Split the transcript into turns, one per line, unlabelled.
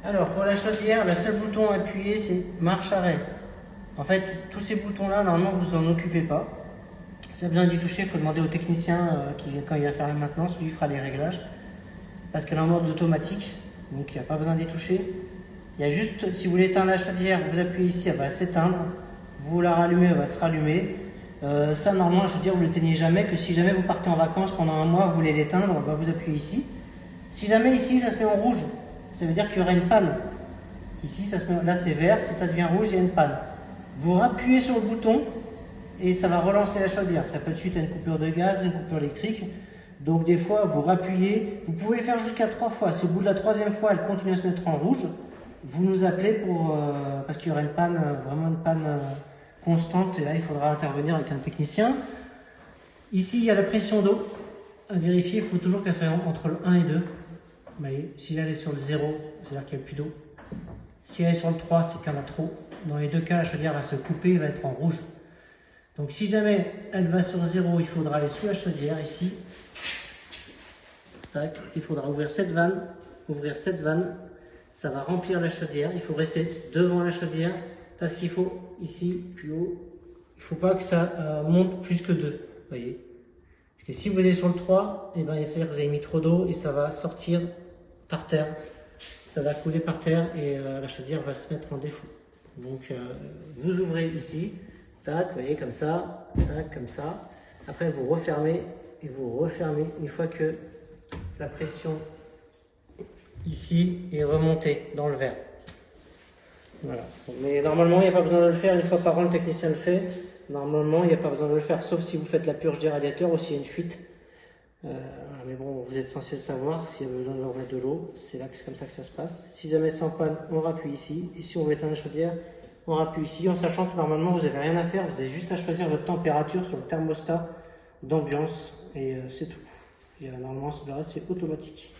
Alors pour la chaudière, le seul bouton à appuyer c'est marche arrêt. En fait, tous ces boutons là, normalement vous en occupez pas. Si vous avez besoin d'y toucher, il faut demander au technicien quand il va faire la maintenance, lui fera les réglages. Parce qu'elle est en mode automatique, donc il n'y a pas besoin d'y toucher. Il y a juste, si vous voulez éteindre la chaudière, vous appuyez ici, elle va s'éteindre. Vous la rallumez, elle va se rallumer. Ça, normalement, je veux dire, vous ne l'éteignez jamais, que si jamais vous partez en vacances pendant un mois, vous voulez l'éteindre, bah, vous appuyez ici. Si jamais ici, ça se met en rouge, ça veut dire qu'il y aurait une panne. Ici, ça se met, là c'est vert, si ça devient rouge, il y a une panne. Vous rappuyez sur le bouton et ça va relancer la chaudière. Ça peut être suite à une coupure de gaz, une coupure électrique. Donc des fois, vous rappuyez, vous pouvez le faire jusqu'à 3 fois. Si au bout de la 3e fois, elle continue à se mettre en rouge, vous nous appelez parce qu'il y aurait une panne, vraiment une panne constante, et là il faudra intervenir avec un technicien. Ici, il y a la pression d'eau à vérifier, il faut toujours qu'elle soit entre le 1 et 2. Vous voyez, si elle est sur le 0, c'est-à-dire qu'il n'y a plus d'eau. Si elle est sur le 3, c'est qu'il y en a trop. Dans les deux cas, la chaudière va se couper, elle va être en rouge. Donc si jamais elle va sur 0, il faudra aller sous la chaudière, ici. Tac, il faudra ouvrir cette vanne, ça va remplir la chaudière. Il faut rester devant la chaudière parce qu'il faut, ici, plus haut, il ne faut pas que ça monte plus que 2. Voyez. Parce que si vous êtes sur le 3, et ben, c'est-à-dire que vous avez mis trop d'eau et ça va sortir par terre. Ça va couler par terre et la chaudière va se mettre en défaut. Donc vous ouvrez ici, tac, vous voyez, comme ça, tac, comme ça. Après vous refermez et vous refermez une fois que la pression ici est remontée dans le verre. Voilà. Mais normalement, il n'y a pas besoin de le faire. Une fois par an, le technicien le fait. Normalement, il n'y a pas besoin de le faire, sauf si vous faites la purge des radiateurs ou s'il y a une fuite. Mais bon, vous êtes censé le savoir. S'il y a besoin de remettre de l'eau, c'est comme ça que ça se passe. Si jamais c'est en panne, on rappuie ici. Et si on veut éteindre la chaudière, on rappuie ici, en sachant que normalement, vous n'avez rien à faire. Vous avez juste à choisir votre température sur le thermostat d'ambiance. Et c'est tout. Et, normalement, le reste, c'est automatique.